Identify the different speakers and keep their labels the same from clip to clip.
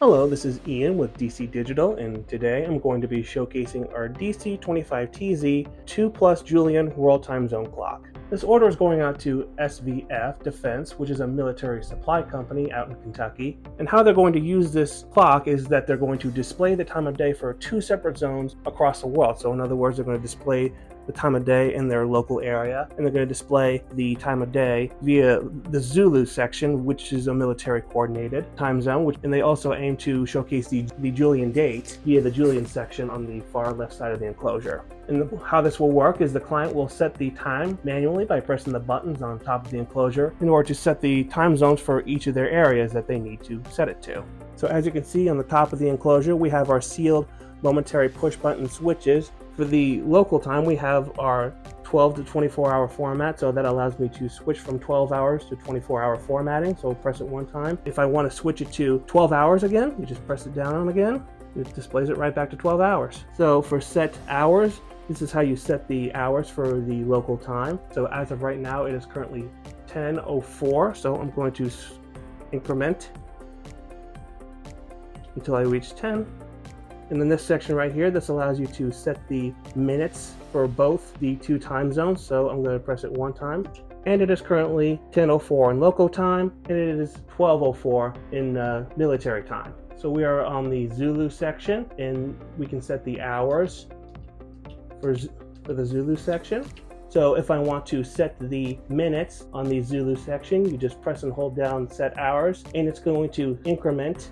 Speaker 1: Hello, this is Ian with DC Digital, and today I'm going to be showcasing our DC-25TZ-2+Julian World Time Zone Clock. This order is going out to SVF Defense, which is a military supply company out in Kentucky. And how they're going to use this clock is that they're going to display the time of day for two separate zones across the world. So in other words, they're going to display the time of day in their local area, and they're going to display the time of day via the Zulu section, which is a military coordinated time zone, and they also aim to showcase the Julian date via the Julian section on the far left side of the enclosure. And how this will work is the client will set the time manually by pressing the buttons on top of the enclosure in order to set the time zones for each of their areas that they need to set it to. So as you can see on the top of the enclosure, we have our sealed momentary push button switches. For the local time, we have our 12 to 24 hour format, so that allows me to switch from 12 hours to 24-hour formatting. So press it one time. If I want to switch it to 12 hours again, you just press it down again. It displays it right back to 12 hours. So for set hours, this is how you set the hours for the local time. So as of right now, it is currently 10:04. So I'm going to increment until I reach 10. And in this section right here, this allows you to set the minutes for both the two time zones. So I'm going to press it one time. And it is currently 10:04 in local time, and it is 12:04 in military time. So we are on the Zulu section, and we can set the hours for the Zulu section. So if I want to set the minutes on the Zulu section, you just press and hold down set hours, and it's going to increment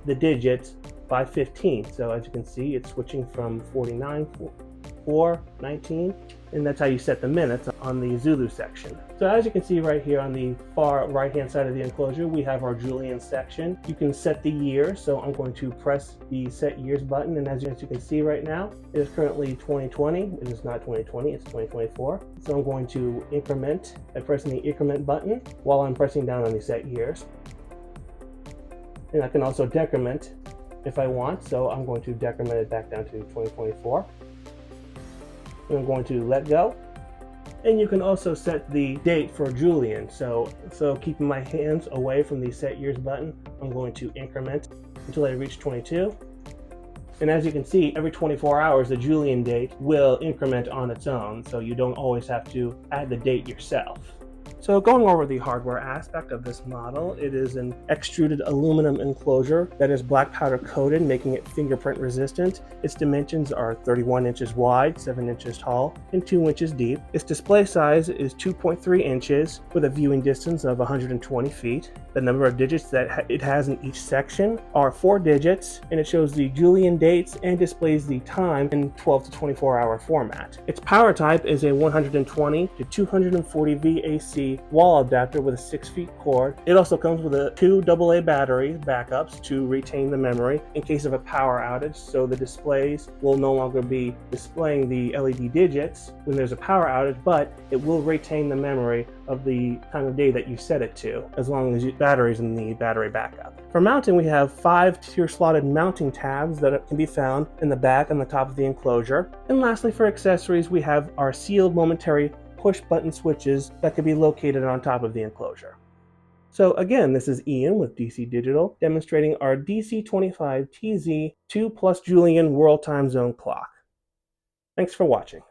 Speaker 1: the digits by 15. So as you can see, it's switching from 49, 4, 19, and that's how you set the minutes on the Zulu section. So as you can see right here on the far right hand side of the enclosure, we have our Julian section. You can set the year, so I'm going to press the set years button, and as you can see right now, it is currently 2020. It is not 2020, it's 2024. So I'm going to increment by pressing the increment button while I'm pressing down on the set years. And I can also decrement if I want, so I'm going to decrement it back down to 2024. And I'm going to let go. And you can also set the date for Julian. So keeping my hands away from the set years button, I'm going to increment until I reach 22. And as you can see, every 24 hours, the Julian date will increment on its own, so you don't always have to add the date yourself. So going over the hardware aspect of this model, it is an extruded aluminum enclosure that is black powder coated, making it fingerprint resistant. Its dimensions are 31 inches wide, 7 inches tall, and 2 inches deep. Its display size is 2.3 inches with a viewing distance of 120 feet. The number of digits that it has in each section are 4 digits, and it shows the Julian dates and displays the time in 12 to 24 hour format. Its power type is a 120 to 240 VAC wall adapter with a 6 feet cord. It also comes with a 2 AA battery backups to retain the memory in case of a power outage, so the displays will no longer be displaying the LED digits when there's a power outage, but it will retain the memory of the time of day that you set it to, as long as your battery's in the battery backup. For mounting, we have 5 tier slotted mounting tabs that can be found in the back and the top of the enclosure. And lastly, for accessories, we have our sealed momentary push button switches that can be located on top of the enclosure. So again, this is Ian with DC Digital demonstrating our DC-25TZ-2+Julian World Time Zone clock. Thanks for watching.